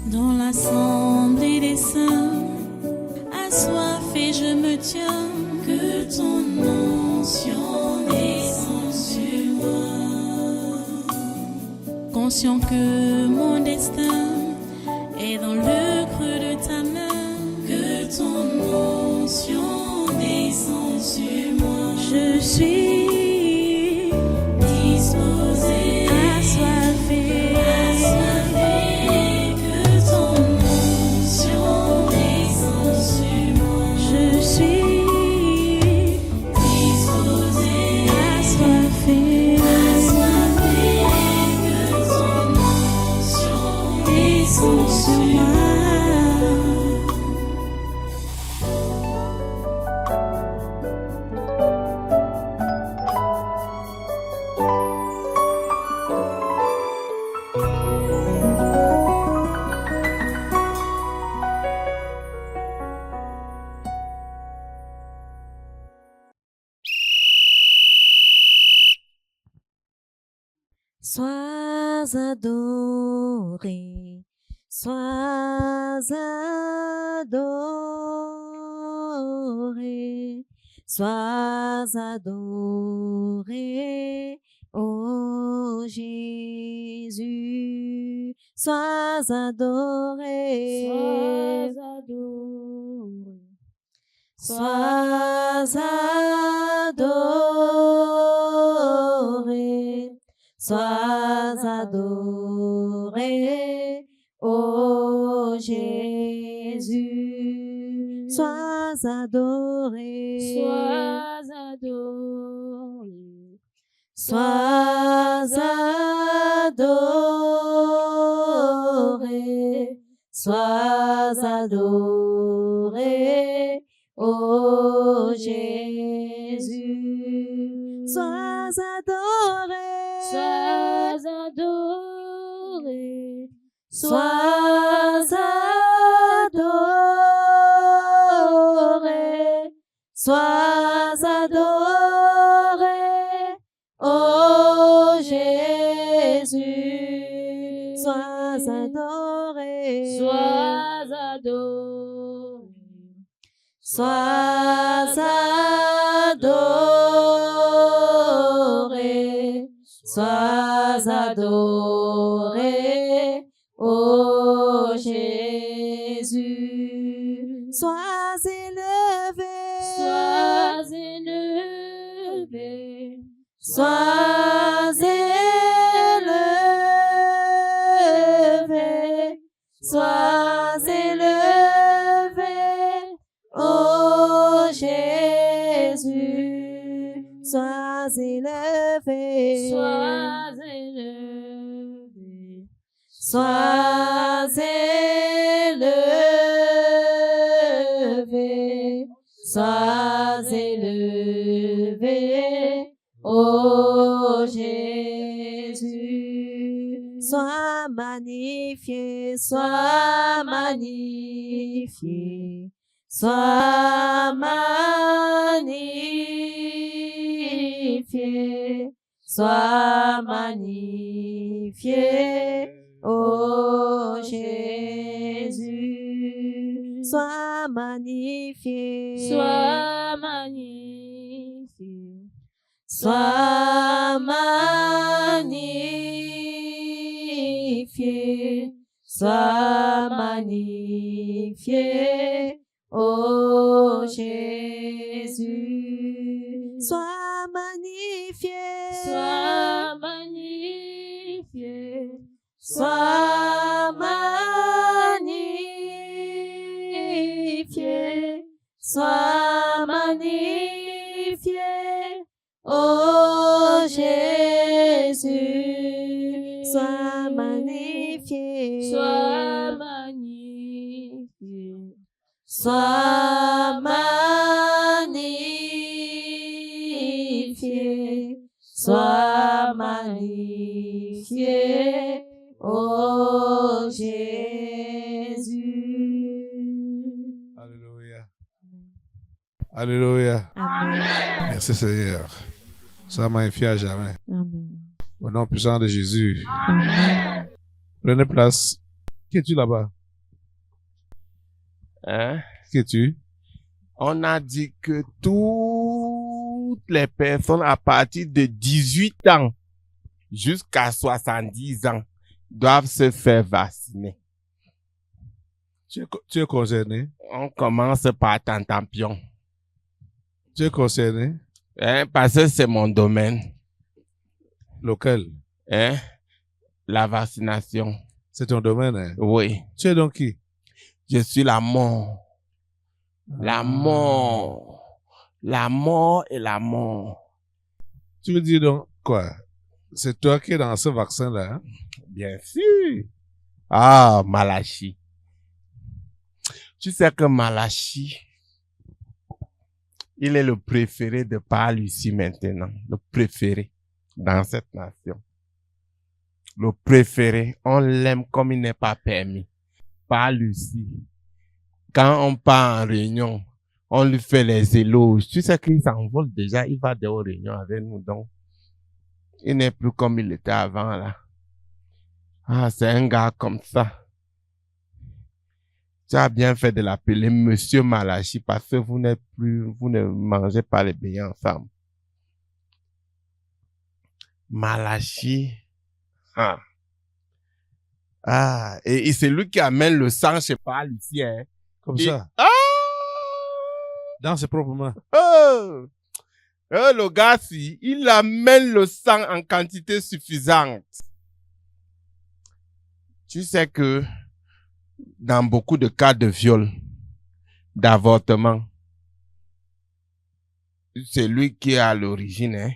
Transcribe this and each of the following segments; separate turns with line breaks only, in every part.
Dans l'assemblée des saints, assoiffé je me tiens, que ton onction descende sur moi. Conscient que mon destin est dans le creux de ta main, que ton onction descende sur moi. Je suis disposé, assoiffé, que ton onction descende sur moi. Je suis disposé, assoiffé, que ton onction descende sur moi.
Sois adoré, sois adoré, sois adoré, ô Jésus, sois adoré, sois adoré. Sois adoré, ô Jésus. Sois adoré,
Sois adoré,
sois adoré, sois adoré, ô Jésus. Sois adoré.
sois adoré,
Sois adoré, sois adoré, ô Jésus. Sois adoré,
sois adoré,
sois adoré, sois adoré, ô Jésus. Sois élevé,
sois élevé,
sois élevé, sois élevé, ô Jésus. Sois élevé,
sois élevé,
sois élevé, sois élevé, ô Jésus. Sois magnifié, sois magnifié, sois magnifié, sois magnifié, ô Jésus. Sois magnifié,
sois magnifié,
sois magnifié, sois magnifié, ô Jésus. Sois magnifié,
sois magnifié,
sois magnifié, sois magnifié, ô Jésus. Sois magnifié,
sois magnifié,
sois magnifié, sois magnifié, ô Jésus.
Alléluia. Alléluia.
Amen.
Merci Seigneur. Sois magnifié à jamais.
Amen.
Au nom puissant de Jésus.
Amen.
Prenez place. Qui es-tu là-bas?
Hein?
Qui es-tu?
On a dit que toutes les personnes à partir de 18 ans jusqu'à 70 ans doivent se faire vacciner.
Tu es concerné?
On commence par Tantampion.
Tu es concerné?
Hein? Parce que c'est mon domaine.
Lequel?
Hein? La vaccination.
C'est ton domaine, hein?
Oui.
Tu es donc qui?
Je suis la mort. La mort. La mort et la mort.
Tu veux dire donc quoi? C'est toi qui es dans ce vaccin-là, hein?
Bien sûr. Ah, Malachi. Tu sais que Malachi, il est le préféré de Père Lucie maintenant. Le préféré dans cette nation. Le préféré, on l'aime comme il n'est pas permis. Père Lucie. Quand on part en réunion, on lui fait les éloges. Tu sais qu'il s'envole déjà, il va aux réunions avec nous. Donc, il n'est plus comme il était avant là. Ah, c'est un gars comme ça. Tu as bien fait de l'appeler Monsieur Malachi parce que vous ne mangez pas les beignets ensemble. Malachi. Ah. Ah, et c'est lui qui amène le sang chez Père Lucie, hein.
Comme
Et-
ça,
Ah!
dans ses propres mains.
Oh! Le gars, si, il amène le sang en quantité suffisante. Tu sais que dans beaucoup de cas de viol, d'avortement, c'est lui qui est à l'origine, hein.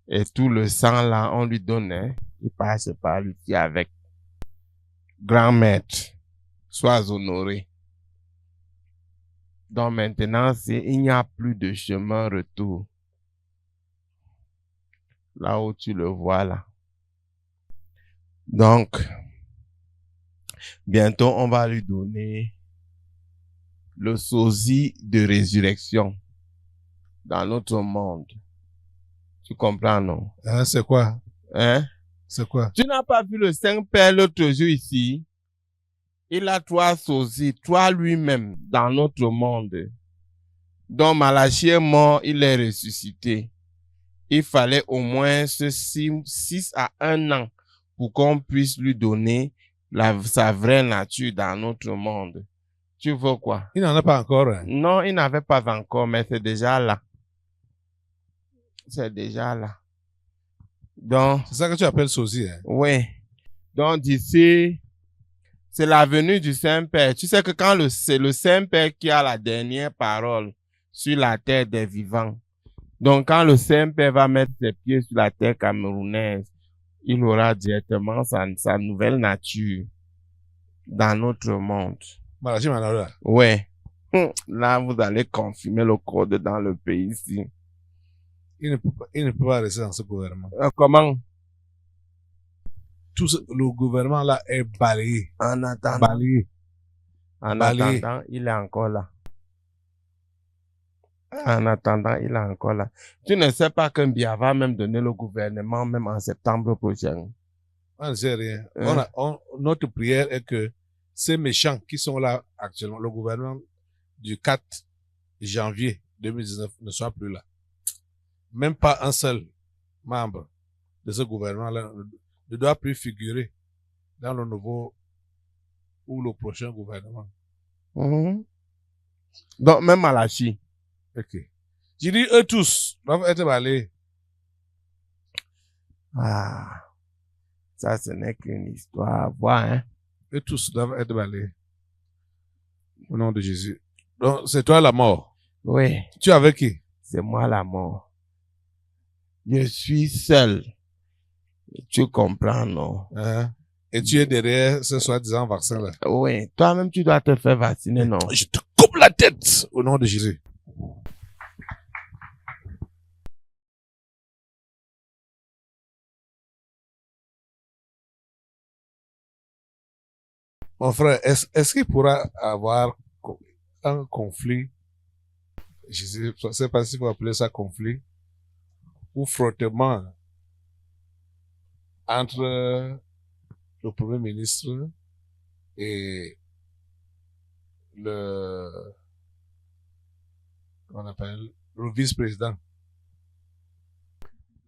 Et tout le sang là, on lui donne, hein. Il passe par lui avec grand maître. Sois honoré. Donc maintenant, il n'y a plus de chemin retour. Là où tu le vois là. Donc, bientôt, on va lui donner le sosie de résurrection dans notre monde. Tu comprends, non?
Hein, c'est quoi?
Hein?
C'est quoi?
Tu n'as pas vu le Saint-Père l'autre jour ici? Il a 3 sosies, 3 lui-même dans notre monde. Donc Malachi est mort, il est ressuscité. Il fallait au moins 6 à 1 an pour qu'on puisse lui donner sa vraie nature dans notre monde. Tu veux quoi?
Il n'en a pas encore, hein?
Non, il n'avait pas encore, mais c'est déjà là. C'est déjà là. Donc,
C'est ça que tu appelles sosie, hein?
oui. Donc d'ici, c'est la venue du Saint-Père. Tu sais que quand c'est le Saint-Père qui a la dernière parole sur la terre des vivants. Donc quand le Saint-Père va mettre ses pieds sur la terre camerounaise, il aura directement sa nouvelle nature dans notre monde.
Malachi Manaoula.
Ouais. Là, vous allez confirmer le code dans le pays ici.
Il ne peut pas rester dans ce gouvernement.
Comment?
Le gouvernement là est balayé.
En attendant,
Balayé. Balayé.
il est encore là. En attendant, il est encore là. Tu ne sais pas qu'un Biya va même donner le gouvernement même en septembre prochain.
On ne sait rien.
Hein?
Notre prière est que ces méchants qui sont là actuellement, le gouvernement du 4 janvier 2019 ne soit plus là. Même pas un seul membre de ce gouvernement-là ne doit plus figurer dans le nouveau ou le prochain gouvernement.
Mhm. Donc, même Malachi.
Ok. J'ai dit eux tous doivent être balayés.
Ah, ça, ce n'est qu'une histoire à voir, hein.
Eux tous doivent être balayés. Au nom de Jésus. Donc, c'est toi la mort.
Oui,
Tu es avec qui?
c'est moi la mort. Je suis seul. Tu comprends, non?
Hein? Et tu es derrière ce soi-disant vaccin-là.
Oui, toi-même, tu dois te faire vacciner, non?
Je te coupe la tête au nom de Jésus. Mon frère, est-ce qu'il pourra avoir un conflit, je ne sais pas si vous appelez ça conflit, ou frottement entre le Premier ministre et comment on appelle, le vice-président.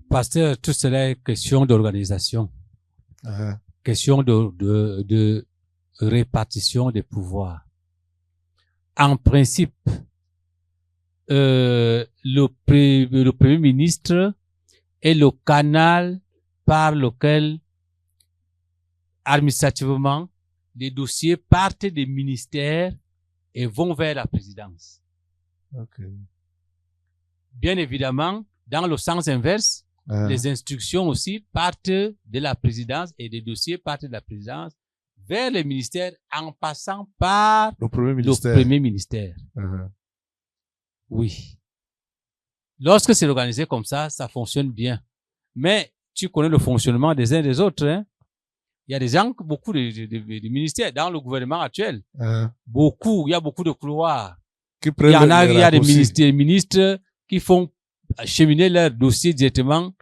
Pasteur, tout cela est question d'organisation, question de répartition des pouvoirs. En principe, le Premier ministre est le canal par lequel, administrativement, les dossiers partent des ministères et vont vers la présidence.
Okay.
Bien évidemment, dans le sens inverse, les instructions aussi partent de la présidence et les dossiers partent de la présidence vers les ministères en passant par
le premier
le
ministère.
premier ministère. Oui. Lorsque c'est organisé comme ça fonctionne bien. Mais tu connais le fonctionnement des uns des autres, hein? Il y a des gens, beaucoup de ministères dans le gouvernement actuel. Beaucoup, il y a beaucoup de couloirs.
Qui
Il y en a,
les
il y a des
raccourcis
ministres qui font cheminer leurs dossiers directement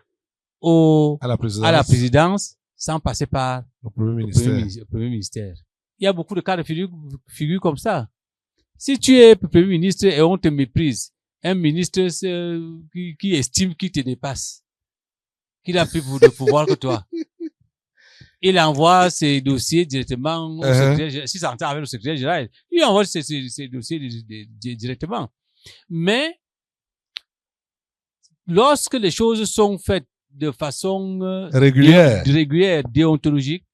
à
à la présidence sans passer par
le premier
le premier ministère. Il y a beaucoup de cas de figure comme ça. Si tu es premier ministre et on te méprise, un ministre qui estime qu'il te dépasse, qu'il a plus de pouvoir que toi, il envoie ses dossiers directement au secrétaire général. Si ça entend avec le secrétaire général, il envoie ses dossiers directement. Mais lorsque les choses sont faites de façon régulière, déontologique,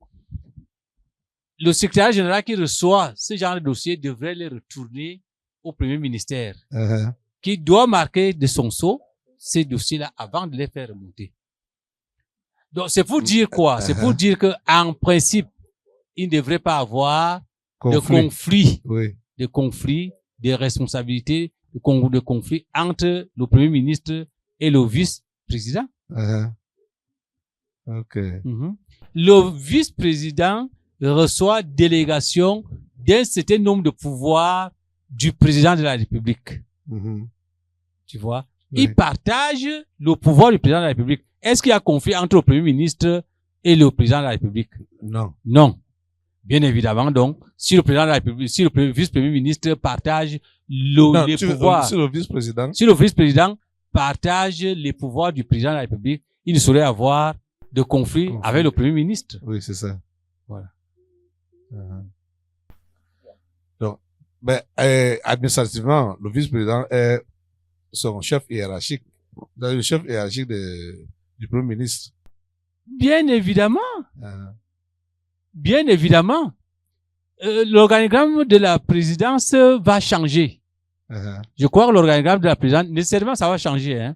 le secrétaire général qui reçoit ce genre de dossier devrait les retourner au premier ministère, qui doit marquer de son sceau ces dossiers-là avant de les faire remonter. Donc, c'est pour dire quoi? C'est pour dire que, en principe, il ne devrait pas avoir de conflit, de responsabilité, de conflit entre le premier ministre et le vice-président. Le vice-président reçoit délégation d'un certain nombre de pouvoirs du président de la République. Tu vois? Il partage le pouvoir du président de la République. Est-ce qu'il y a conflit entre le premier ministre et le président de la République?
Non.
Non. Bien évidemment, donc, si le président de la République, si le vice-premier ministre partage les pouvoirs,
si
le vice-président partage les pouvoirs du président de la République, il ne saurait avoir de conflit avec le premier ministre.
Oui, c'est ça.
Voilà.
Donc, administrativement, le vice-président est son chef hiérarchique, le chef hiérarchique du premier ministre.
Bien évidemment. Bien évidemment. L'organigramme de la présidence va changer. Je crois que l'organigramme de la présidence, nécessairement, ça va changer. Hein.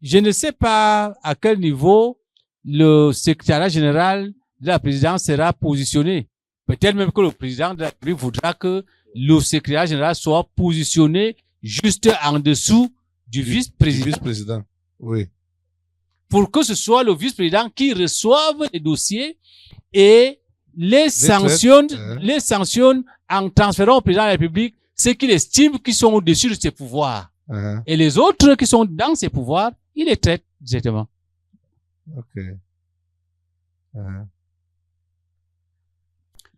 Je ne sais pas à quel niveau le secrétariat général de la présidence sera positionné. Peut-être même que le président de la République voudra que le secrétariat général soit positionné juste en dessous du vice-président.
Du vice-président, oui.
Pour que ce soit le vice-président qui reçoive les dossiers et les sanctionne en transférant au président de la République ceux qu'il estime qui sont au-dessus de ses pouvoirs. Et les autres qui sont dans ses pouvoirs, il les traite directement.
Ok.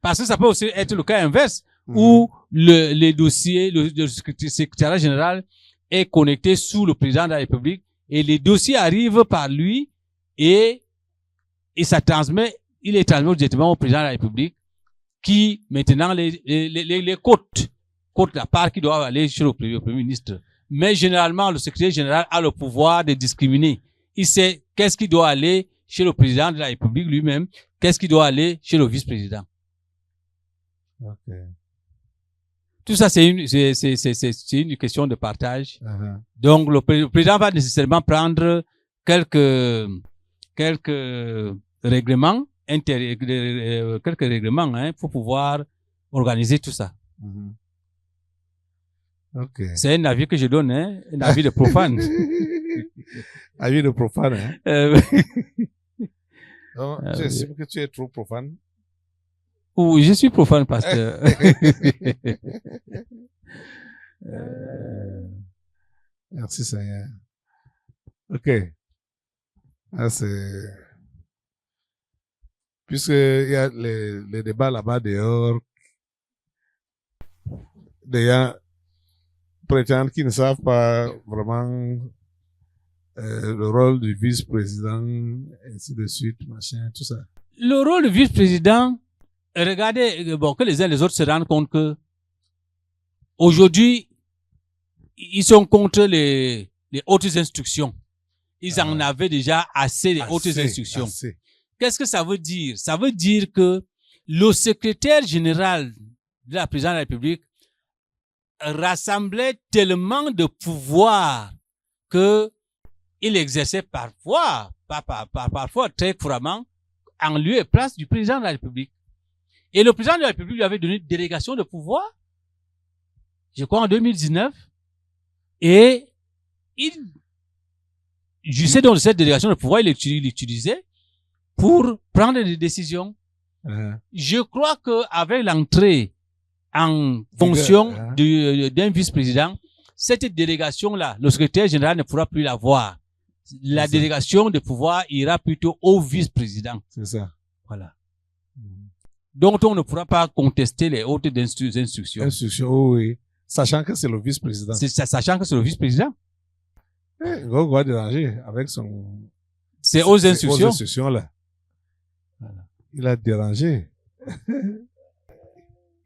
Parce que ça peut aussi être le cas inverse, où les dossiers, le secrétariat général est connecté sous le président de la République et les dossiers arrivent par lui et ça transmet, il est transmis directement au président de la République qui, maintenant, les cote la part qui doit aller chez le premier ministre. Mais généralement, le secrétaire général a le pouvoir de discriminer. Il sait qu'est-ce qui doit aller chez le président de la République lui-même, qu'est-ce qui doit aller chez le vice-président.
Okay.
Tout ça, c'est une question de partage. Donc, le président va nécessairement prendre quelques règlements, quelques règlements, hein, pour pouvoir organiser tout ça.
Okay.
C'est un avis que je donne, hein, un avis de profane.
Avis de profane, hein? Non, tu estimes que tu es trop profane?
Oui, je suis profane, pasteur.
Merci Seigneur. Ok. Ah, c'est... puisqu'il y a les débats là-bas dehors, des gens prétendent qu'ils ne savent pas vraiment le rôle du vice-président, ainsi de suite, machin, tout ça.
Le rôle du vice-président, regardez, bon, que les uns et les autres se rendent compte que aujourd'hui, ils sont contre les hautes instructions. Ils en avaient déjà assez des hautes instructions.
Assez.
Qu'est-ce que ça veut dire? Ça veut dire que le secrétaire général de la présidence de la République rassemblait tellement de pouvoir que il exerçait parfois très couramment en lieu et place du président de la République. Et le président de la République lui avait donné une délégation de pouvoir, je crois en 2019, et il jouissait donc de cette délégation de pouvoir, il l'utilisait pour prendre des décisions. Je crois que avec l'entrée en fonction d'un vice-président, cette délégation-là, le secrétaire général ne pourra plus l'avoir. La délégation de pouvoir ira plutôt au vice-président.
C'est ça.
Voilà. Donc, on ne pourra pas contester les hautes instructions.
Oui. Sachant que c'est le vice-président.
Sachant que c'est le vice-président.
Gogo va déranger avec son...
C'est aux instructions.
Aux instructions là. Voilà. Il a dérangé.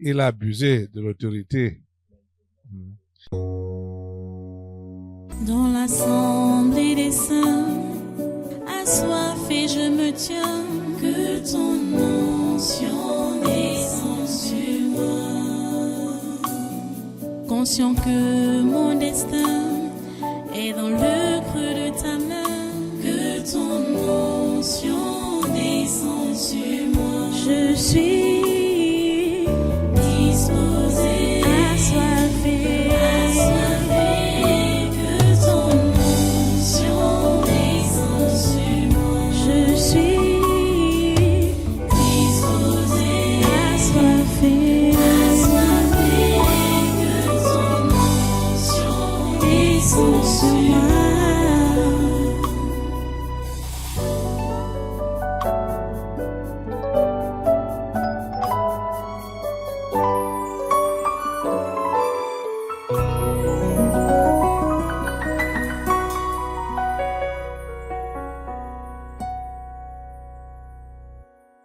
Il a abusé de l'autorité.
Dans l'assemblée des saints, assoiffé je me tiens, que ton onction descende sur moi. Conscient que mon destin est dans le creux de ta main, que ton onction descende sur moi. Je suis disposé, assoiffé, que ton onction descende sur moi. Je suis disposé, assoiffé, que ton onction descende sur moi.